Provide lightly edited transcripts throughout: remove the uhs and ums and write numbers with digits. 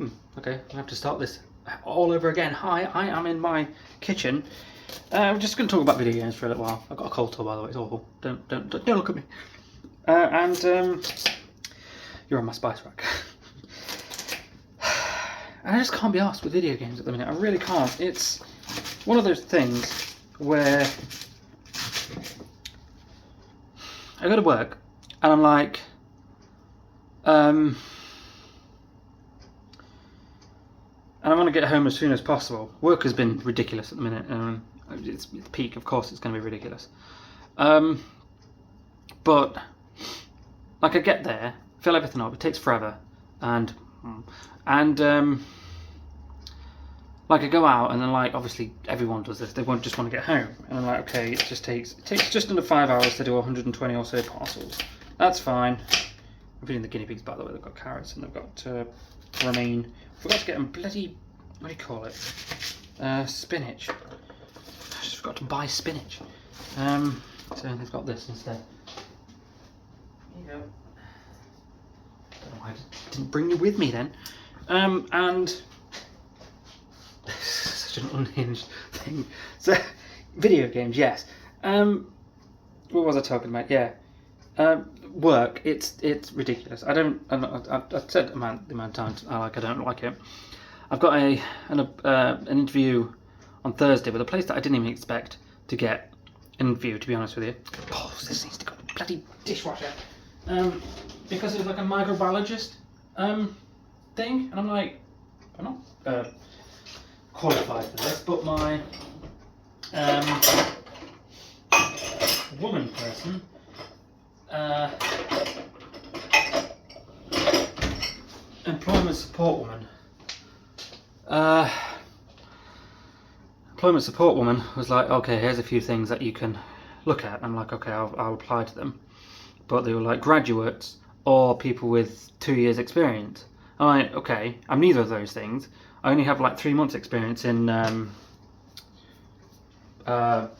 Okay, I have to start this all over again. Hi, I am in my kitchen. I'm just going to talk about video games for a little while. I've got a cold sore, by the way. It's awful. Don't look at me. You're on my spice rack. And I just can't be arsed with video games at the minute. I really can't. It's one of those things where I go to work and I'm like, and I want to get home as soon as possible. Work has been ridiculous at the minute. It's peak, of course, it's going to be ridiculous. But like I get there, fill everything up. It takes forever, and like I go out, and then like obviously everyone does this. They won't just want to get home, and I'm like, okay, it takes just under 5 hours to do 120 or so parcels. That's fine. I'm feeding the guinea pigs, by the way. They've got carrots and they've got romaine. Forgot to get them bloody, what do you call it? Spinach. I just forgot to buy spinach. So they've got this instead. There you go. Don't know why I didn't bring you with me then. And such an unhinged thing. So video games, yes. What was I talking about? Yeah. Work, it's ridiculous. I said the amount of times I don't like it. I've got an interview on Thursday with a place that I didn't even expect to get an interview, to be honest with you. Oh, this needs to go in the bloody dishwasher. Because it was like a microbiologist thing, and I'm like, I'm not qualified for this, but my woman person employment support woman was like, okay, here's a few things that you can look at. I'm like, okay, I'll apply to them, but they were like graduates or people with 2 years experience. I'm like, okay, I'm neither of those things. I only have like 3 months experience in lab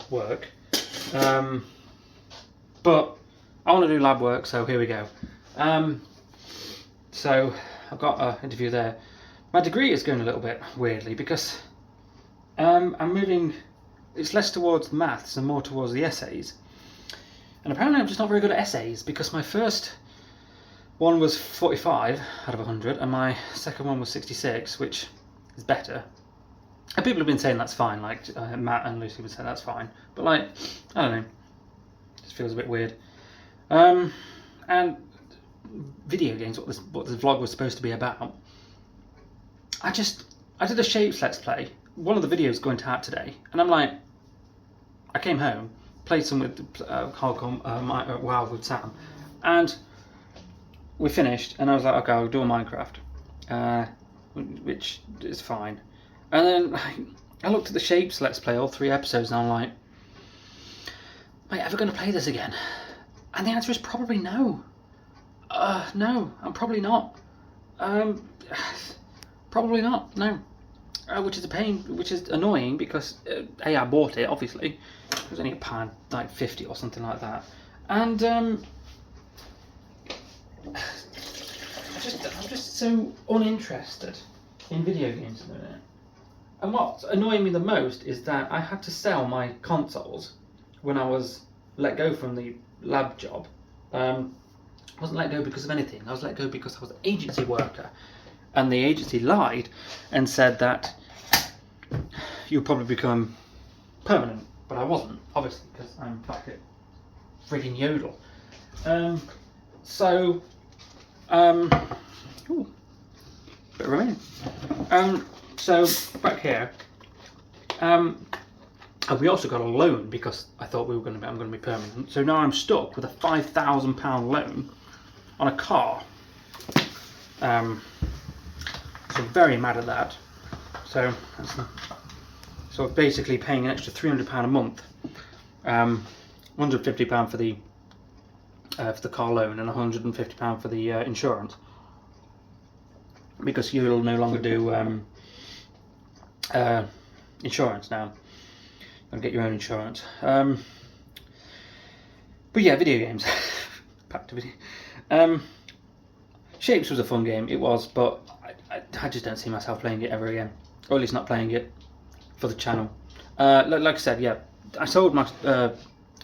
work, but I want to do lab work, so here we go. So I've got an interview there. My degree is going a little bit weirdly because I'm moving, it's less towards maths and more towards the essays. And apparently I'm just not very good at essays because my first one was 45 out of 100 and my second one was 66, which is better. And people have been saying that's fine, like Matt and Lucy would say that's fine. But like, I don't know, it just feels a bit weird. And video games, what this vlog was supposed to be about. I did a Shapes Let's Play, one of the videos going to out today, and I'm like, I came home, played some with WoW with Sam, and we finished, and I was like, okay, I'll do a Minecraft, which is fine. And then I looked at the Shapes Let's Play, all 3 episodes, and I'm like, am I ever going to play this again? And the answer is probably no. No, I'm probably not. Probably not, no. Which is a pain, which is annoying because A, I bought it, obviously. It was only £1, like 50 or something like that. And I'm just so uninterested in video games at the minute. And what's annoying me the most is that I had to sell my consoles when I was let go from the lab job. I wasn't let go because of anything. I was let go because I was an agency worker. And the agency lied and said that you'll probably become permanent. But I wasn't, obviously, because I'm back at friggin' Yodel. Ooh, bit of rain. So back here, and we also got a loan because I thought I'm going to be permanent. So now I'm stuck with a £5,000 loan on a car. So I'm very mad at that. So basically paying an extra £300 a month, £150 for the car loan and £150 for the insurance, because you'll no longer do insurance now. You'll get your own insurance. But yeah, video games. Back to video. Shapes was a fun game, it was, but I just don't see myself playing it ever again, or at least not playing it for the channel. Like I said, yeah, I sold my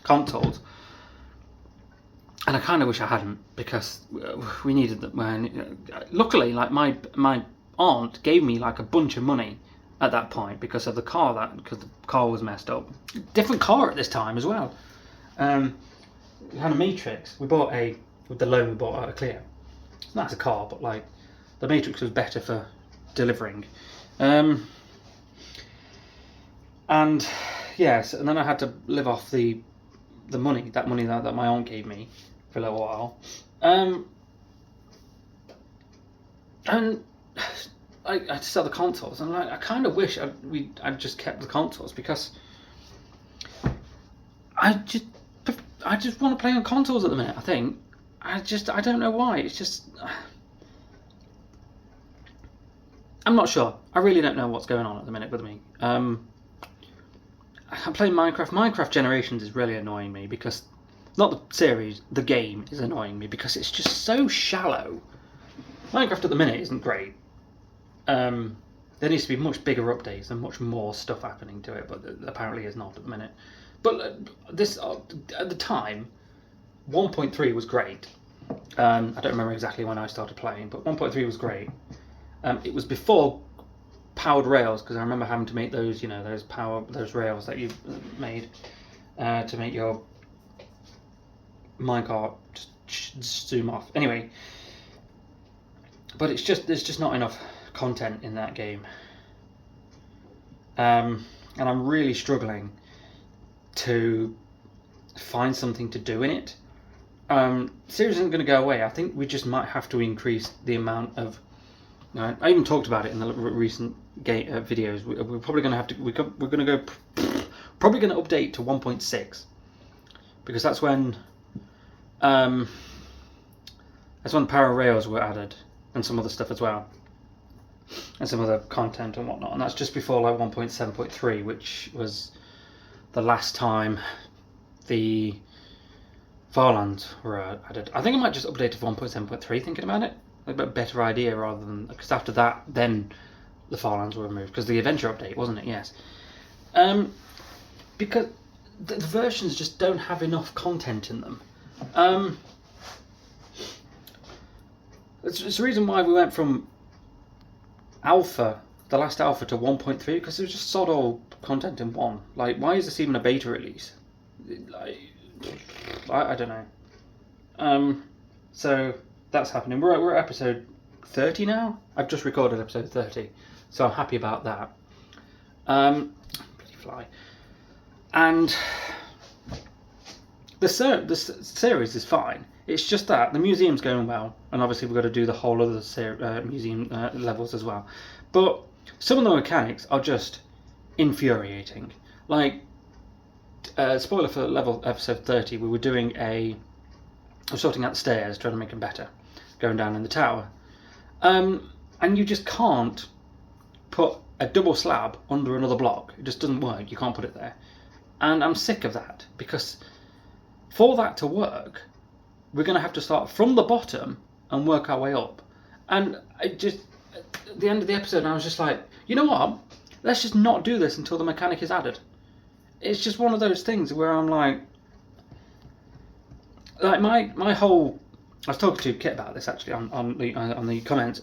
consoles, and I kind of wish I hadn't, because we needed them. Luckily, like my aunt gave me like a bunch of money at that point because of the car, because the car was messed up. Different car at this time as well. We had a Matrix. With the loan we bought out of Clio. It's not a car, but like the Matrix was better for delivering. And yes, and then I had to live off the money that my aunt gave me for a little while. And I had to sell the consoles, and like I kind of wish I'd just kept the consoles, because I just want to play on consoles at the minute. I think I don't know why. It's just I'm not sure. I really don't know what's going on at the minute with me. I'm playing Minecraft. Minecraft Generations is really annoying me, because not the series, the game is annoying me because it's just so shallow. Minecraft at the minute isn't great. There needs to be much bigger updates and much more stuff happening to it, but apparently is not at the minute. But this at the time, 1.3 was great. I don't remember exactly when I started playing, but 1.3 was great. It was before powered rails, because I remember having to make those, those rails that you made to make your minecart just zoom off. Anyway, but there's just not enough content in that game, and I'm really struggling to find something to do in it. Series isn't going to go away. I think we just might have to increase the amount of. I even talked about it in the recent videos. We're probably going to have to. We're going to go. Probably going to update to 1.6, because that's when. That's when Power Rails were added, and some other stuff as well, and some other content and whatnot. And that's just before like 1.7.3, which was the last time the Farlands were added. I think I might just update to 1.7.3, thinking about it. Like a better idea, rather than, because after that, then the Farlands were removed, because the adventure update, wasn't it? Yes. Because the versions just don't have enough content in them. It's the reason why we went from alpha, the last alpha, to 1.3, because there's just sod all content in one. Like, why is this even a beta release? Like, I don't know. So that's happening. We're at episode 30 now. I've just recorded episode 30, so I'm happy about that. Bloody fly. And the series is fine. It's just that the museum's going well, and obviously we've got to do the whole other museum levels as well. But some of the mechanics are just infuriating. Like, spoiler for episode 30, we were sorting out the stairs, trying to make them better, going down in the tower. And you just can't put a double slab under another block. It just doesn't work. You can't put it there. And I'm sick of that, because for that to work, we're going to have to start from the bottom and work our way up. And at the end of the episode, I was just like, you know what? Let's just not do this until the mechanic is added. It's just one of those things where I'm like my whole. I was talking to Kit about this actually on the comments.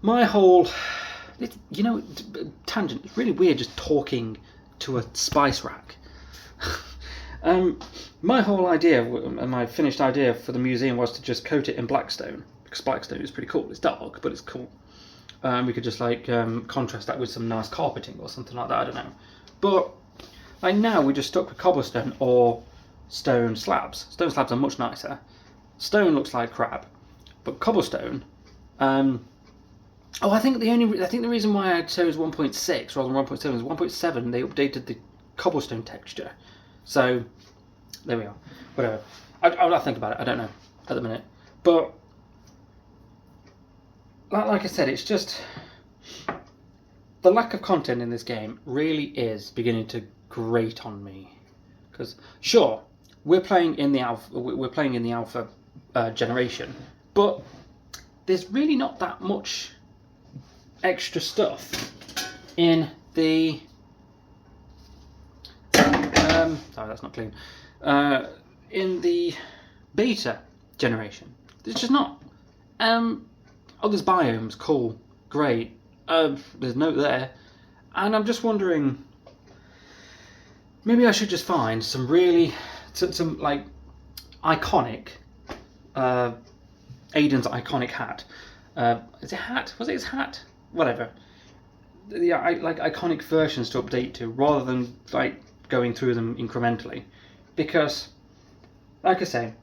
My whole, tangent. It's really weird just talking to a spice rack. My whole idea, my finished idea for the museum, was to just coat it in blackstone, because blackstone is pretty cool. It's dark, but it's cool. We could just contrast that with some nice carpeting or something like that. I don't know. But like now we're just stuck with cobblestone or stone slabs. Stone slabs are much nicer. Stone looks like crap, but cobblestone. I think the reason why I chose 1.6 rather than 1.7 is 1.7 they updated the cobblestone texture. So there we are. Whatever. I'll think about it. I don't know at the minute. But like I said, it's just the lack of content in this game really is beginning to grate on me. Because sure, we're playing in the alpha generation, but there's really not that much extra stuff in the sorry, that's not clean. In the beta generation, there's just not. There's biomes, cool, great. There's no there, and I'm just wondering. Maybe I should just find some really, some like iconic. Aiden's iconic hat. Is it hat? Was it his hat? Whatever. Like iconic versions to update to, rather than like going through them incrementally, because, like I say,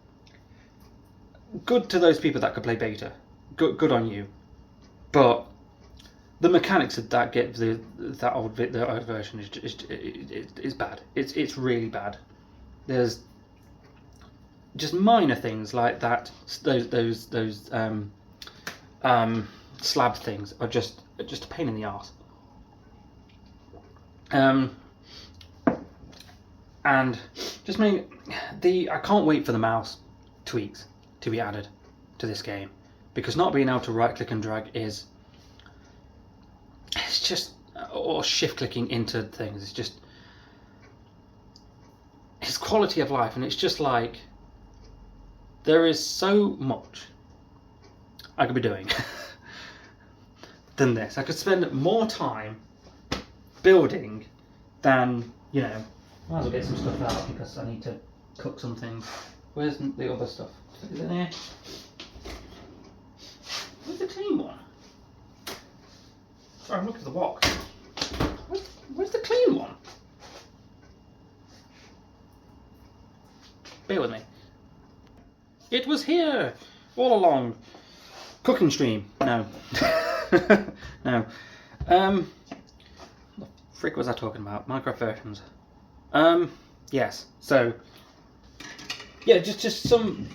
good to those people that could play beta. Good on you. But the mechanics of that the old version is bad. It's really bad. There's just minor things like that. Those slab things are just a pain in the arse. And just I can't wait for the mouse tweaks to be added to this game, because not being able to right click and drag it's just, or shift clicking into things, it's quality of life, and it's just like there is so much I could be doing than this. I could spend more time building than, might as well get some stuff out because I need to cook some things. Where's the other stuff? Is it there? Where's the clean one? Sorry, I'm looking at the box. Where's the clean one? Bear with me. It was here all along. Cooking stream. No. No. What the frick was I talking about? Minecraft versions. Yes. So, yeah, just some.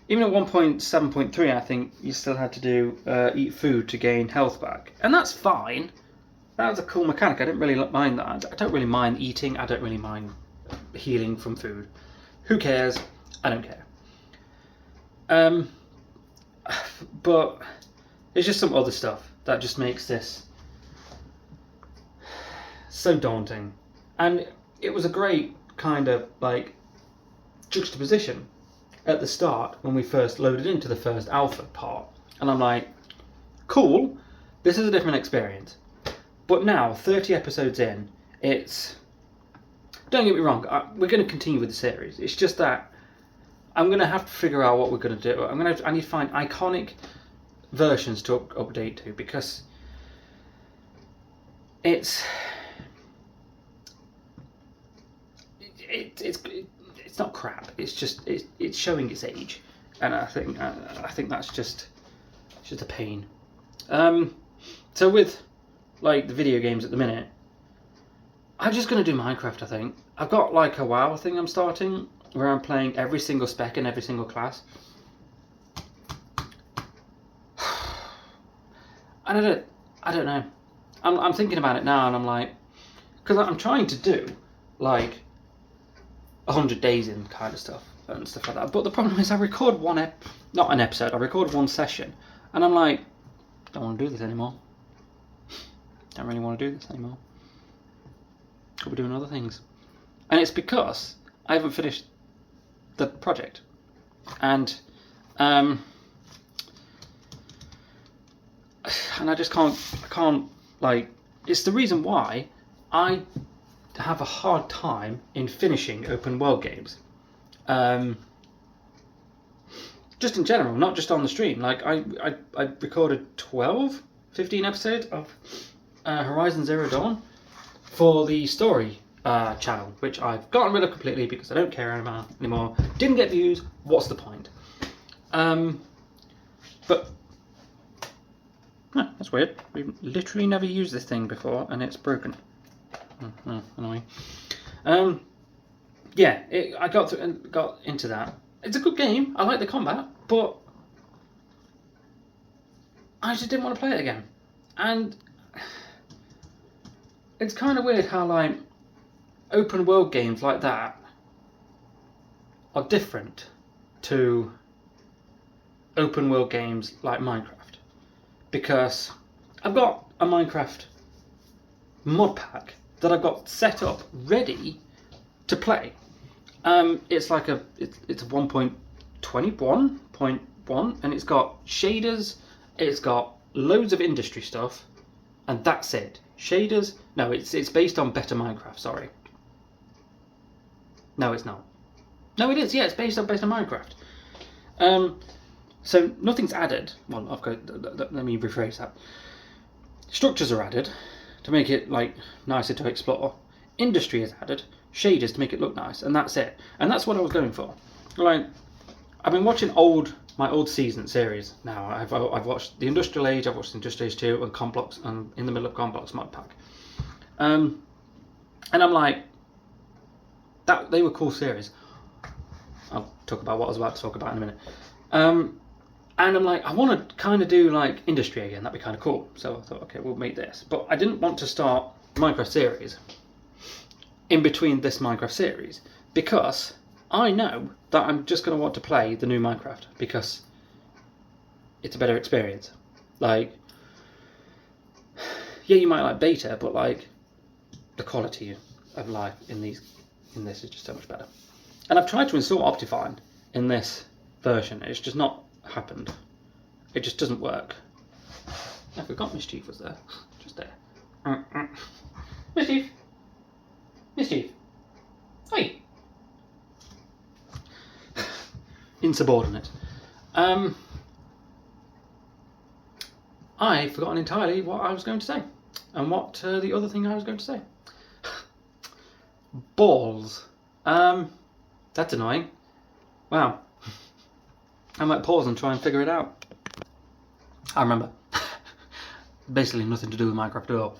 Even at 1.7.3, I think you still had to do eat food to gain health back, and that's fine. That was a cool mechanic. I didn't really mind that. I don't really mind eating. I don't really mind healing from food. Who cares? I don't care. But there's just some other stuff that just makes this so daunting, and it was a great kind of like juxtaposition at the start when we first loaded into the first alpha part, and I'm like, cool, this is a different experience. But now, 30 episodes in, don't get me wrong, we're going to continue with the series. It's just that I'm going to have to figure out what we're going to do. I need to find iconic versions to update to, because it's not crap. It's just it's showing its age, and I think that's just a pain. So with like the video games at the minute, I'm just gonna do Minecraft. I think I've got like a WoW thing I'm starting where I'm playing every single spec in every single class, and I don't know. I'm thinking about it now, and I'm like, because I'm trying to do like 100 days in kind of stuff and stuff like that. But the problem is I record not an episode, I record one session, and I'm like, don't want to do this anymore. Don't really want to do this anymore. Could be doing other things. And it's because I haven't finished the project. And I just can't like, it's the reason why I have a hard time in finishing open world games. Just in general, not just on the stream. Like I recorded 15 episodes of Horizon Zero Dawn for the story channel, which I've gotten rid of completely because I don't care anymore. Didn't get views. What's the point? But that's weird. We've literally never used this thing before, and it's broken. Annoying. Yeah, I got into that. It's a good game. I like the combat, but I just didn't want to play it again. And it's kind of weird how like open world games like that are different to open world games like Minecraft, because I've got a Minecraft mod pack that I've got set up ready to play. It's like it's a 1.21.1, and it's got shaders, it's got loads of industry stuff, and that's it. Shaders? No, it's based on Better Minecraft. Sorry. No, it's not. No, it is. Yeah, it's based on Minecraft. So nothing's added. Well, let me rephrase that. Structures are added to make it like nicer to explore. Industry is added. Shaders to make it look nice, and that's it. And that's what I was going for. Like, I've been watching my old season series now. I've watched the Industrial Age, I've watched Industrial Age 2 and Complox, and in the middle of Complox mod pack. And I'm like, that they were cool series. I'll talk about what I was about to talk about in a minute. And I'm like, I want to kind of do like industry again. That'd be kind of cool. So I thought, okay, we'll make this. But I didn't want to start Minecraft series in between this Minecraft series, because I know that I'm just going to want to play the new Minecraft because it's a better experience. Like, yeah, you might like beta, but like the quality of life in this is just so much better. And I've tried to install Optifine in this version. It's just not happened. It just doesn't work. I forgot Mischief was there. Just there. Mischief. Hey. Insubordinate. I've forgotten entirely what I was going to say, and what the other thing I was going to say. Balls. That's annoying. Wow. I might pause and try and figure it out. I remember. Basically nothing to do with Minecraft at all.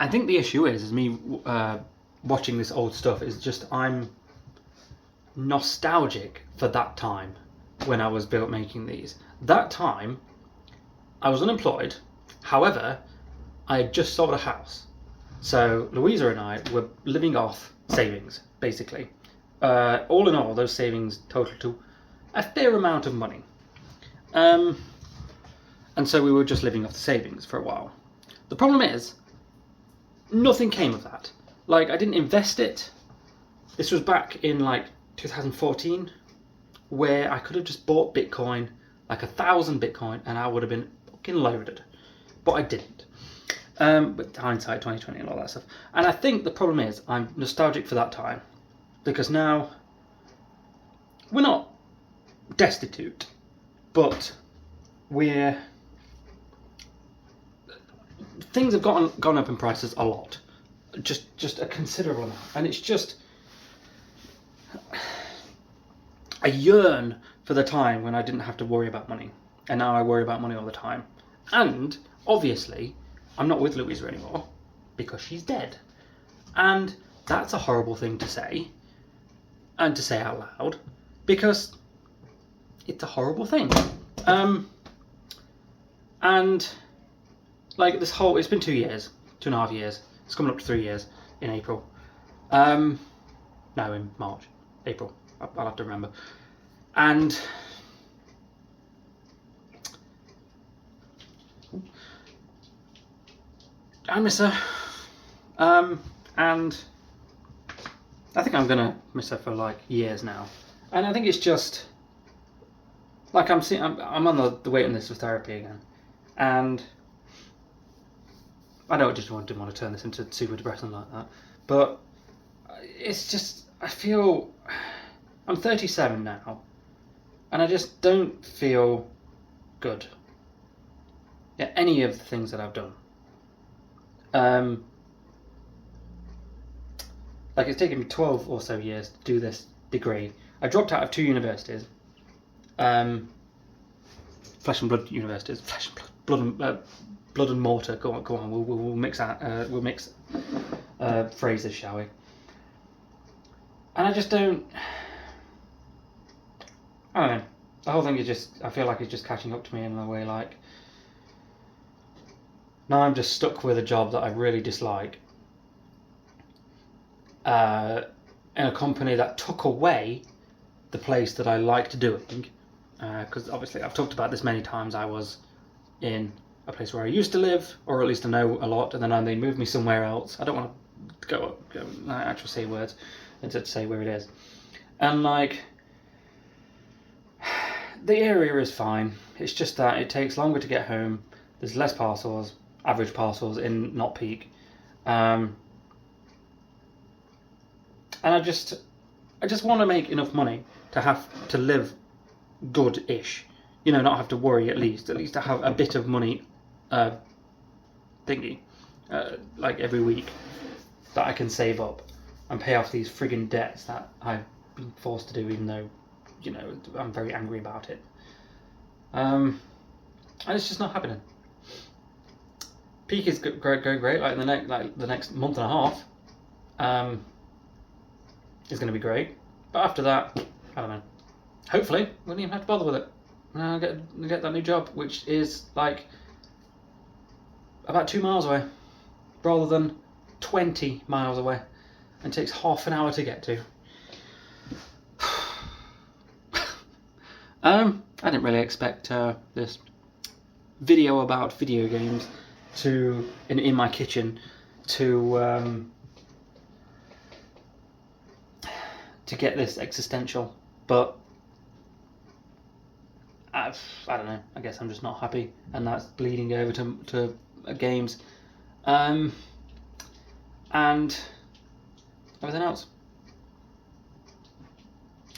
I think the issue is me watching this old stuff is just I'm nostalgic for that time when I was making these. That time, I was unemployed. However, I had just sold a house. So Louisa and I were living off savings, basically. All in all, those savings totaled to a fair amount of money. And so we were just living off the savings for a while. The problem is, nothing came of that. Like, I didn't invest it. This was back in like 2014, where I could have just bought Bitcoin, like 1,000 Bitcoin, and I would have been fucking loaded. But I didn't. With hindsight 2020 and all that stuff. And I think the problem is I'm nostalgic for that time, because now we're not destitute, but things have gone up in prices a lot, just a considerable amount, and it's just I yearn for the time when I didn't have to worry about money, and now I worry about money all the time. And obviously I'm not with Louisa anymore because she's dead, and that's a horrible thing to say, and to say out loud, because it's a horrible thing. And like this whole, it's been 2 years, 2.5 years. It's coming up to 3 years in April. No, in March, April. I'll have to remember. And I miss her. And I think I'm gonna miss her for like years now. And I think it's just like I'm on the waiting list for therapy again, and I know I just didn't want to turn this into super depressing like that, but it's just I feel I'm 37 now, and I just don't feel good at any of the things that I've done. Like, it's taken me 12 or so years to do this degree. I dropped out of 2 universities, flesh and blood universities, flesh and blood and mortar. Go on. We'll mix that. We'll mix phrases, shall we? And I just don't. I don't know. The whole thing is just. I feel like it's just catching up to me in a way. Like, now I'm just stuck with a job that I really dislike. In a company that took away the place that I liked doing, because obviously I've talked about this many times. I was in a place where I used to live, or at least I know a lot, and then they moved me somewhere else. I don't want to go actually say words, instead say where it is. And like, the area is fine. It's just that it takes longer to get home. There's less parcels, average parcels in not peak, and I just want to make enough money to have to live good-ish. You know, not have to worry at least to have a bit of money thingy, like every week, that I can save up and pay off these friggin' debts that I've been forced to do, even though, you know, I'm very angry about it. And it's just not happening. Peak is going great. Like the next month and a half, is going to be great. But after that, I don't know. Hopefully, we won't even have to bother with it. I'll get that new job, which is like about 2 miles away, rather than 20 miles away, and takes half an hour to get to. I didn't really expect this video about video games in my kitchen to get this existential, but I don't know. I guess I'm just not happy, and that's bleeding over to games, and everything else.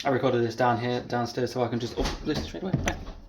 I recorded this downstairs, so I can just upload this straight away. Bye.